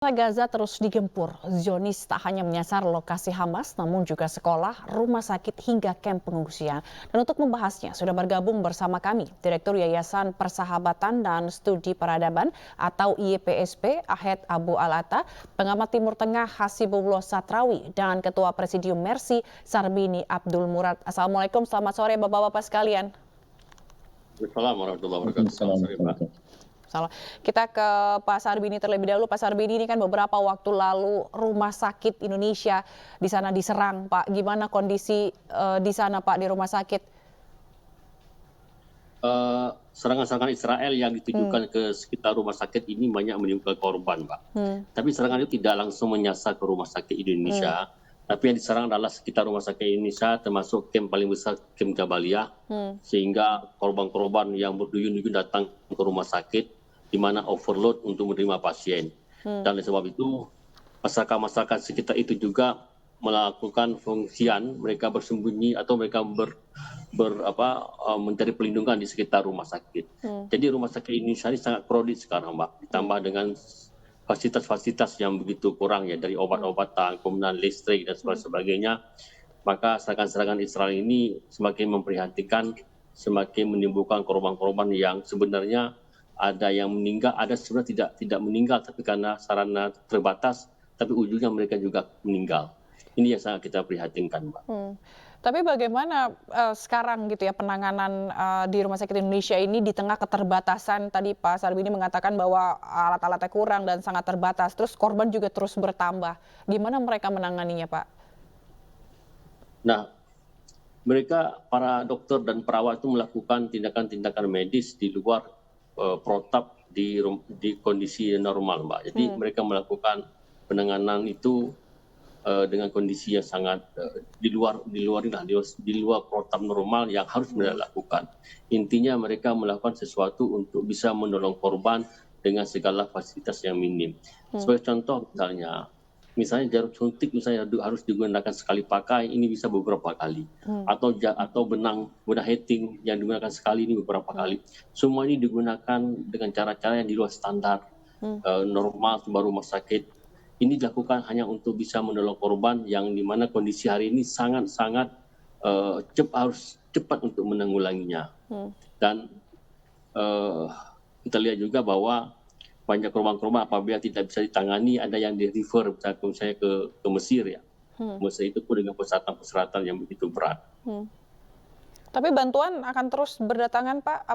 Gaza terus digempur. Zionis tak hanya menyasar lokasi Hamas, namun juga sekolah, rumah sakit hingga kamp pengungsian. Dan untuk membahasnya, sudah bergabung bersama kami, Direktur Yayasan Persahabatan dan Studi Peradaban atau YPSP, Ahed Abu Al-Ata, pengamat Timur Tengah Hasibullah Satrawi, dan Ketua Presidium Mercy Sarbini Abdul Murad. Assalamualaikum, selamat sore Bapak-Bapak sekalian. Assalamualaikum warahmatullahi wabarakatuh. Selamat sore, Pak. Kita ke Pak Sarbini terlebih dahulu. Pak Sarbini, ini kan beberapa waktu lalu rumah sakit Indonesia di sana diserang, Pak. Gimana kondisi di sana, Pak, di rumah sakit? Serangan-serangan Israel yang ditujukan ke sekitar rumah sakit ini banyak menimbulkan korban, Pak. Tapi serangan itu tidak langsung menyasar ke rumah sakit Indonesia. Tapi yang diserang adalah sekitar rumah sakit Indonesia, termasuk kamp paling besar, kamp Jabaliyah, sehingga korban-korban yang berduyun-duyun datang ke rumah sakit, di mana overload untuk menerima pasien. Dan oleh sebab itu, masyarakat-masyarakat sekitar itu juga melakukan fungsian, mereka bersembunyi atau mereka mencari perlindungan di sekitar rumah sakit. Jadi rumah sakit Indonesia ini sangat crowded sekarang, Mbak. Ditambah dengan fasilitas-fasilitas yang begitu kurang ya, dari obat-obatan, kemudian listrik dan sebagainya, maka serangan-serangan Israel ini semakin memprihatinkan, semakin menimbulkan korban-korban yang sebenarnya ada yang meninggal, ada sebenarnya tidak meninggal, tapi karena sarana terbatas, tapi ujungnya mereka juga meninggal. Ini yang sangat kita prihatinkan, Mbak. Tapi bagaimana sekarang gitu ya penanganan di Rumah Sakit Indonesia ini di tengah keterbatasan, tadi Pak Sarbini mengatakan bahwa alat-alatnya kurang dan sangat terbatas, terus korban juga terus bertambah. Gimana mereka menanganinya, Pak? Nah, mereka, para dokter dan perawat itu melakukan tindakan-tindakan medis di luar protap di kondisi normal, Mbak. Jadi mereka melakukan penanganan itu dengan kondisi yang sangat di luar protap normal yang harus mereka lakukan. Intinya mereka melakukan sesuatu untuk bisa menolong korban dengan segala fasilitas yang minim. Sebagai contoh misalnya jarum suntik misalnya harus digunakan sekali pakai, ini bisa beberapa kali. Atau benang heating yang digunakan sekali, ini beberapa kali. Semua ini digunakan dengan cara-cara yang di luar standar normal sebuah rumah sakit. Ini dilakukan hanya untuk bisa menolong korban yang dimana kondisi hari ini sangat-sangat harus cepat untuk menanggulanginya. Dan kita lihat juga bahwa banyak korban-korban apabila tidak bisa ditangani, ada yang di-refer misalnya ke Mesir ya. Mesir itu pun dengan persyaratan-persyaratan yang begitu berat. Tapi bantuan akan terus berdatangan, Pak?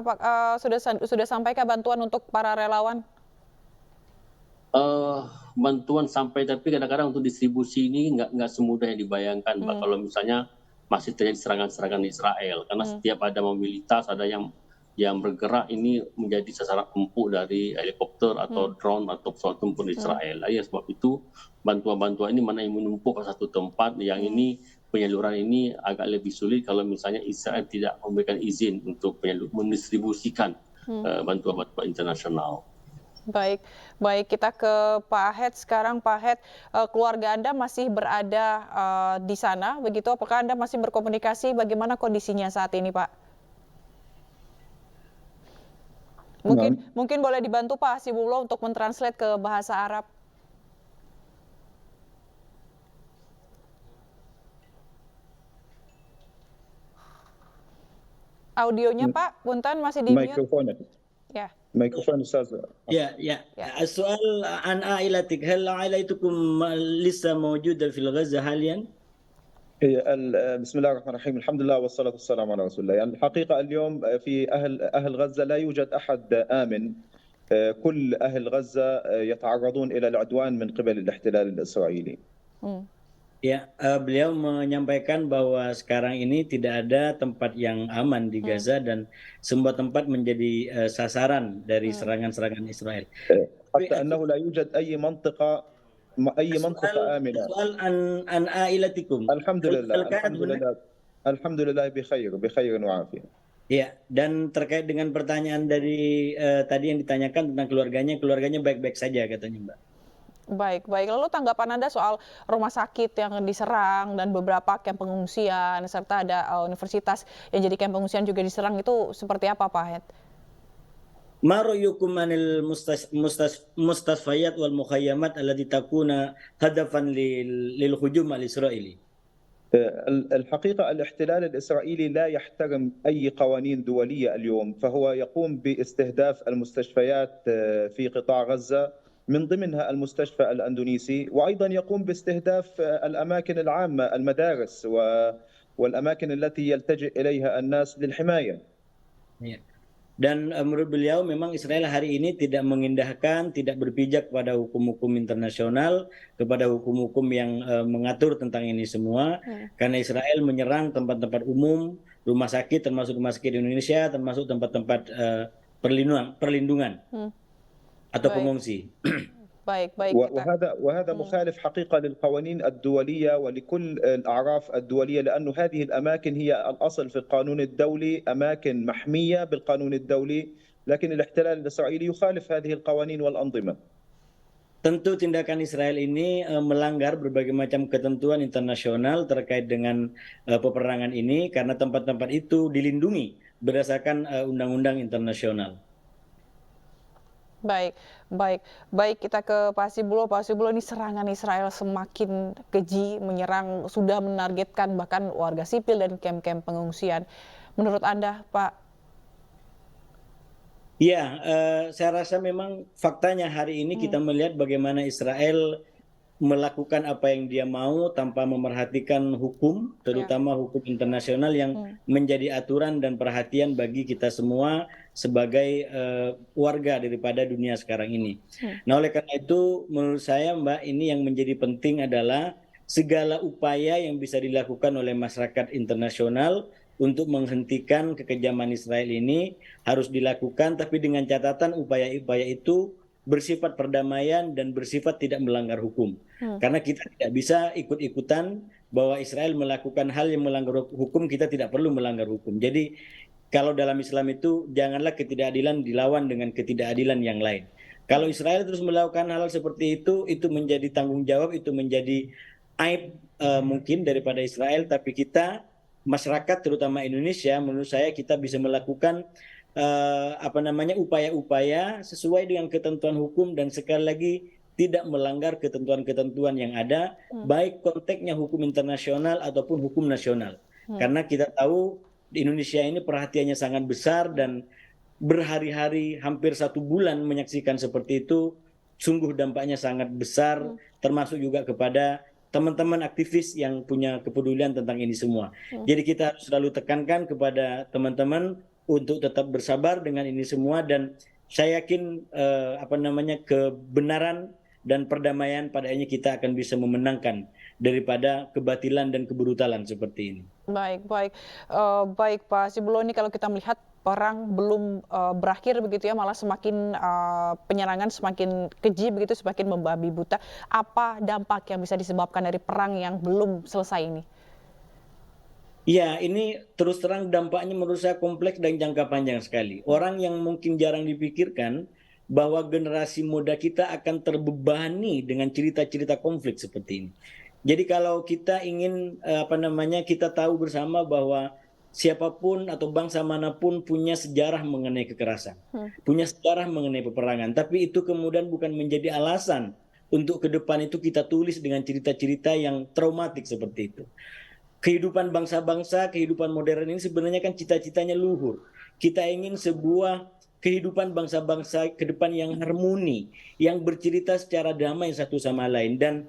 Sudah sampaikah bantuan untuk para relawan? Bantuan sampai, tapi kadang-kadang untuk distribusi ini nggak semudah yang dibayangkan, Mbak. Kalau misalnya masih terjadi serangan-serangan Israel, karena setiap ada mobilitas, ada yang bergerak, ini menjadi sasaran empuk dari helikopter atau drone atau pesawat tempur Israel. Ya, sebab itu bantuan-bantuan ini mana yang menumpuk ke satu tempat, yang ini penyaluran ini agak lebih sulit kalau misalnya Israel tidak memberikan izin untuk mendistribusikan bantuan-bantuan internasional. Baik, kita ke Pak Ahed sekarang. Pak Ahed, keluarga Anda masih berada di sana, begitu? Apakah Anda masih berkomunikasi? Bagaimana kondisinya saat ini, Pak? Mungkin boleh dibantu Pak Hasibullah untuk mentranslate ke bahasa Arab. Audionya Pak, punten masih di mute. Ya. ميكروفون استاذ. السؤال عن عائلتك، هل عائلتكم لسه موجودة في غزة حاليا؟ بسم الله الرحمن الرحيم، الحمد لله والصلاة والسلام على رسول الله. يعني الحقيقة اليوم في أهل غزة لا يوجد أحد آمن. كل أهل غزة يتعرضون إلى العدوان من قبل الاحتلال الإسرائيلي. Ya, beliau menyampaikan bahwa sekarang ini tidak ada tempat yang aman di Gaza dan semua tempat menjadi sasaran dari serangan-serangan Israel. حتى أنه لا يوجد أي منطقة آمنة. السؤال عن عائلتكم. الحمد لله بخير وعافية. Ya, dan terkait dengan pertanyaan dari tadi yang ditanyakan tentang keluarganya baik-baik saja katanya, Mbak. Baik. Lalu tanggapan Anda soal rumah sakit yang diserang dan beberapa kamp pengungsian, serta ada universitas yang jadi kamp pengungsian juga diserang, itu seperti apa, Pak Ahed? Ma ra'yukum anil mustasfayat wal mukhayyamat allati takuna hadafan lil hujum al-Israili. الحقيقة الاحتلال الإسرائيلي لا يحترم أي قوانين دولية اليوم، فهو يقوم باستهداف المستشفيات في قطاع غزة من ضمنها المستشفى الأندونيسي، وأيضا يقوم باستهداف الأماكن العامة، المدارس والأماكن التي يلتجئ إليها الناس للحماية. Ya. Dan menurut beliau memang Israel hari ini tidak mengindahkan, tidak berpijak pada hukum-hukum internasional, kepada hukum-hukum yang mengatur tentang ini semua. Karena Israel menyerang tempat-tempat umum, rumah sakit, termasuk rumah sakit di Indonesia, termasuk tempat-tempat perlindungan atau Baik, pengungsi. baik kita. وهذا مخالف حقيقة للقوانين الدولية ولكل الأعراف الدولية، لأن هذه الأماكن هي الأصل في القانون الدولي، أماكن محمية بالقانون الدولي، لكن الاحتلال الإسرائيلي يخالف هذه القوانين والأنظمة. Tentu tindakan Israel ini melanggar berbagai macam ketentuan internasional terkait dengan peperangan ini, karena tempat-tempat itu dilindungi berdasarkan undang-undang internasional. Baik kita ke Pak Hasibulo. Pak Hasibulo, ini serangan Israel semakin keji, menyerang, sudah menargetkan bahkan warga sipil dan kamp-kamp pengungsian. Menurut Anda, Pak? Ya, saya rasa memang faktanya hari ini kita melihat bagaimana Israel melakukan apa yang dia mau tanpa memerhatikan hukum, terutama hukum internasional yang menjadi aturan dan perhatian bagi kita semua sebagai warga daripada dunia sekarang ini. Nah, oleh karena itu menurut saya, Mbak, ini yang menjadi penting adalah segala upaya yang bisa dilakukan oleh masyarakat internasional untuk menghentikan kekejaman Israel ini harus dilakukan, tapi dengan catatan upaya-upaya itu bersifat perdamaian dan bersifat tidak melanggar hukum. Karena kita tidak bisa ikut-ikutan bahwa Israel melakukan hal yang melanggar hukum, kita tidak perlu melanggar hukum. Jadi kalau dalam Islam itu janganlah ketidakadilan dilawan dengan ketidakadilan yang lain. Kalau Israel terus melakukan hal seperti itu menjadi tanggung jawab, itu menjadi aib mungkin daripada Israel, tapi kita masyarakat terutama Indonesia, menurut saya kita bisa melakukan upaya-upaya sesuai dengan ketentuan hukum dan sekali lagi tidak melanggar ketentuan-ketentuan yang ada, baik konteksnya hukum internasional ataupun hukum nasional. Karena kita tahu di Indonesia ini perhatiannya sangat besar dan berhari-hari hampir 1 bulan menyaksikan seperti itu, sungguh dampaknya sangat besar, termasuk juga kepada teman-teman aktivis yang punya kepedulian tentang ini semua. Jadi kita harus selalu tekankan kepada teman-teman untuk tetap bersabar dengan ini semua, dan saya yakin kebenaran dan perdamaian pada akhirnya kita akan bisa memenangkan daripada kebatilan dan kebrutalan seperti ini. Baik Pak Hasibulo, ini kalau kita melihat perang belum berakhir begitu ya, malah semakin penyerangan semakin keji begitu, semakin membabi buta. Apa dampak yang bisa disebabkan dari perang yang belum selesai ini? Ya, ini terus terang dampaknya menurut saya kompleks dan jangka panjang sekali. Orang yang mungkin jarang dipikirkan bahwa generasi muda kita akan terbebani dengan cerita-cerita konflik seperti ini. Jadi kalau kita ingin kita tahu bersama bahwa siapapun atau bangsa manapun punya sejarah mengenai kekerasan, punya sejarah mengenai peperangan, tapi itu kemudian bukan menjadi alasan untuk ke depan itu kita tulis dengan cerita-cerita yang traumatik seperti itu. Kehidupan bangsa-bangsa, kehidupan modern ini sebenarnya kan cita-citanya luhur. Kita ingin sebuah kehidupan bangsa-bangsa ke depan yang harmoni, yang bercerita secara damai satu sama lain. Dan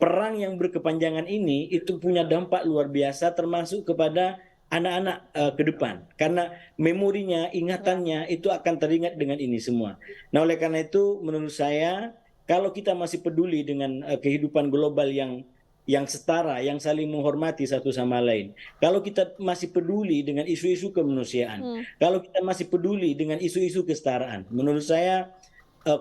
perang yang berkepanjangan ini itu punya dampak luar biasa termasuk kepada anak-anak ke depan. Karena memorinya, ingatannya itu akan teringat dengan ini semua. Nah, oleh karena itu menurut saya kalau kita masih peduli dengan kehidupan global yang setara, yang saling menghormati satu sama lain. Kalau kita masih peduli dengan isu-isu kemanusiaan, kalau kita masih peduli dengan isu-isu kesetaraan, menurut saya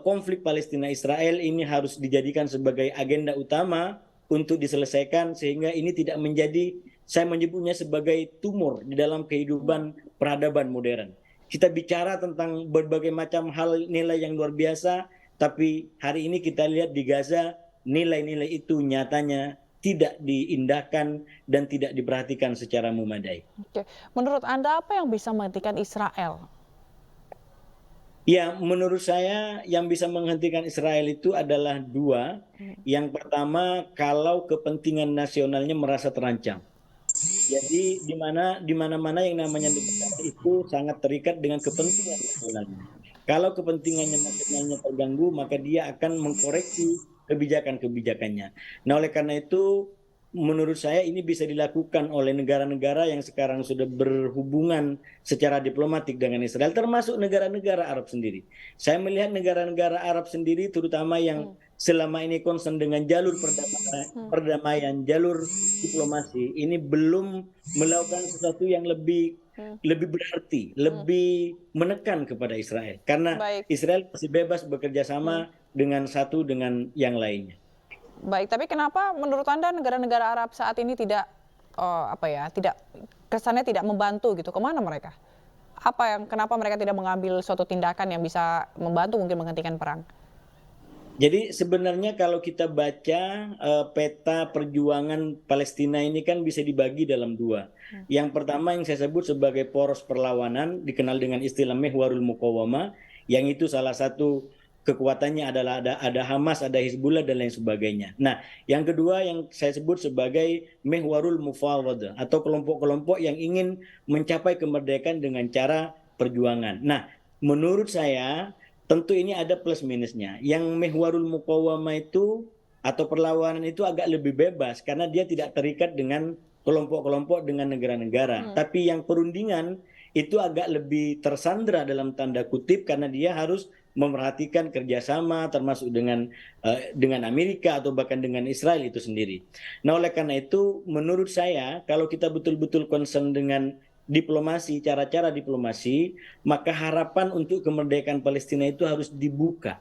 konflik Palestina-Israel ini harus dijadikan sebagai agenda utama untuk diselesaikan, sehingga ini tidak menjadi, saya menyebutnya sebagai tumor di dalam kehidupan peradaban modern. Kita bicara tentang berbagai macam hal nilai yang luar biasa, tapi hari ini kita lihat di Gaza, nilai-nilai itu nyatanya tidak diindahkan dan tidak diperhatikan secara memadai. Oke. Menurut Anda apa yang bisa menghentikan Israel? Ya, menurut saya yang bisa menghentikan Israel itu adalah dua. Yang pertama, kalau kepentingan nasionalnya merasa terancam. Jadi di mana-mana yang namanya negara itu sangat terikat dengan kepentingan nasionalnya. Kalau kepentingannya nasionalnya terganggu, maka dia akan mengkoreksi kebijakan-kebijakannya. Nah, oleh karena itu, menurut saya ini bisa dilakukan oleh negara-negara yang sekarang sudah berhubungan secara diplomatik dengan Israel, termasuk negara-negara Arab sendiri. Saya melihat negara-negara Arab sendiri, terutama yang selama ini concern dengan jalur perdamaian, jalur diplomasi, ini belum melakukan sesuatu yang lebih berarti, lebih menekan kepada Israel. Karena Baik. Israel masih bebas bekerja sama dengan satu dengan yang lainnya. Baik, tapi kenapa menurut Anda negara-negara Arab saat ini tidak kesannya tidak membantu gitu? Kemana mereka? Kenapa mereka tidak mengambil suatu tindakan yang bisa membantu mungkin menghentikan perang? Jadi sebenarnya kalau kita baca peta perjuangan Palestina ini kan bisa dibagi dalam dua. Yang pertama yang saya sebut sebagai poros perlawanan, dikenal dengan istilah Mehwarul Muqawamah, yang itu salah satu kekuatannya adalah ada Hamas, ada Hizbullah dan lain sebagainya. Nah, yang kedua yang saya sebut sebagai Mehwarul Mufawadah atau kelompok-kelompok yang ingin mencapai kemerdekaan dengan cara perjuangan. Nah, menurut saya tentu ini ada plus minusnya. Yang Mehwarul Muqawamah itu atau perlawanan itu agak lebih bebas karena dia tidak terikat dengan kelompok-kelompok dengan negara-negara. Tapi yang perundingan itu agak lebih tersandra dalam tanda kutip karena dia harus memerhatikan kerjasama termasuk dengan Amerika atau bahkan dengan Israel itu sendiri. Nah, oleh karena itu menurut saya kalau kita betul-betul concern dengan diplomasi, cara-cara diplomasi, maka harapan untuk kemerdekaan Palestina itu harus dibuka.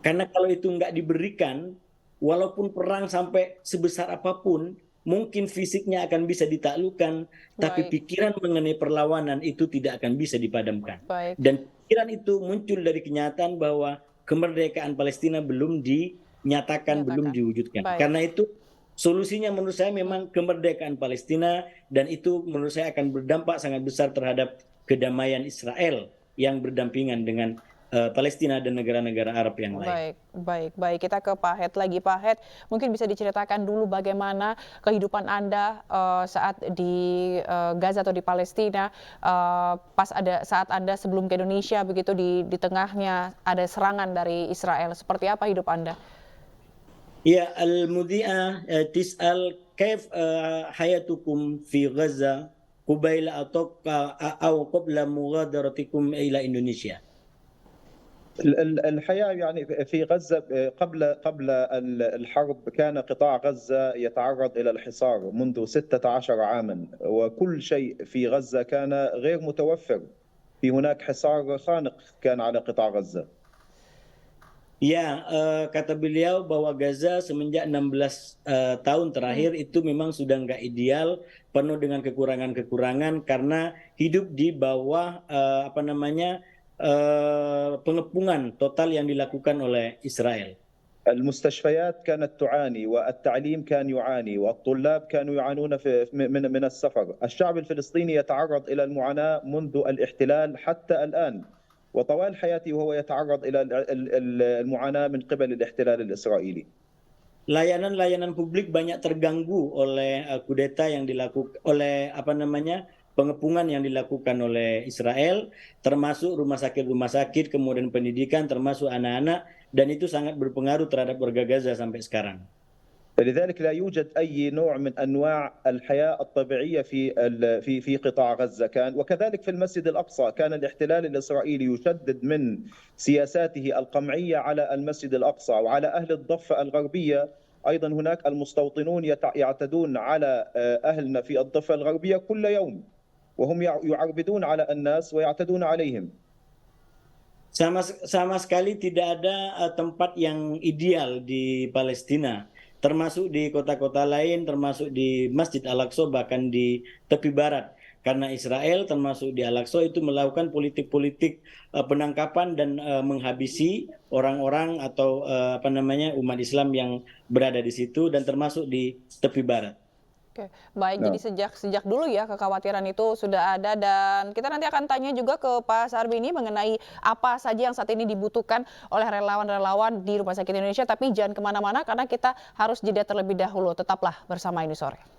Karena kalau itu nggak diberikan, walaupun perang sampai sebesar apapun, mungkin fisiknya akan bisa ditaklukkan, tapi pikiran mengenai perlawanan itu tidak akan bisa dipadamkan. Baik. Dan pikiran itu muncul dari kenyataan bahwa kemerdekaan Palestina belum dinyatakan, belum diwujudkan. Baik. Karena itu solusinya menurut saya memang kemerdekaan Palestina dan itu menurut saya akan berdampak sangat besar terhadap kedamaian Israel yang berdampingan dengan Palestina dan negara-negara Arab yang lain. Baik. Kita ke Pak Het lagi. Pak Het, mungkin bisa diceritakan dulu bagaimana kehidupan Anda saat di Gaza atau di Palestina, saat Anda sebelum ke Indonesia begitu di tengahnya ada serangan dari Israel. Seperti apa hidup Anda? يا المذيعة تسأل كيف حياتكم في غزة قبيل أو قبل مغادرتكم إلى إندونيسيا؟ الحياة يعني في غزة قبل الحرب كان قطاع غزة يتعرض إلى الحصار منذ 16 عاما وكل شيء في غزة كان غير متوفر. في هناك حصار خانق كان على قطاع غزة. Ya, kata beliau bahwa Gaza semenjak 16 tahun terakhir itu memang sudah nggak ideal, penuh dengan kekurangan-kekurangan karena hidup di bawah pengepungan total yang dilakukan oleh Israel. المستشفيات كانت تعاني والتعليم كان يعاني والطلاب كانوا يعانون من السفر. الشعب الفلسطيني يتعرض إلى المعاناة منذ الاحتلال حتى الآن. وطوال حياته وهو يتعرض إلى المعاناة من قبل الاحتلال الإسرائيلي. Layanan publik banyak terganggu oleh kudeta yang dilakukan oleh pengepungan yang dilakukan oleh Israel, termasuk rumah sakit, kemudian pendidikan, termasuk anak-anak, dan itu sangat berpengaruh terhadap warga Gaza sampai sekarang. لذلك لا يوجد أي نوع من أنواع الحياة الطبيعية في قطاع غزة وكذلك في المسجد الأقصى كان الاحتلال الإسرائيلي يشدد من سياساته القمعية على المسجد الأقصى وعلى أهل الضفة الغربية. أيضا هناك المستوطنون يعتدون على أهلنا في الضفة الغربية كل يوم وهم يعربدون على الناس ويعتدون عليهم. Sama sekali tidak ada tempat yang ideal di Palestina, termasuk di kota-kota lain, termasuk di Masjid Al-Aqsa, bahkan di tepi barat. Karena Israel termasuk di Al-Aqsa itu melakukan politik-politik penangkapan dan menghabisi orang-orang atau umat Islam yang berada di situ dan termasuk di tepi barat. Oke, baik. Nah, Jadi sejak dulu ya kekhawatiran itu sudah ada dan kita nanti akan tanya juga ke Pak Sarbini mengenai apa saja yang saat ini dibutuhkan oleh relawan-relawan di Rumah Sakit Indonesia. Tapi jangan kemana-mana karena kita harus jeda terlebih dahulu. Tetaplah bersama Ini Sore.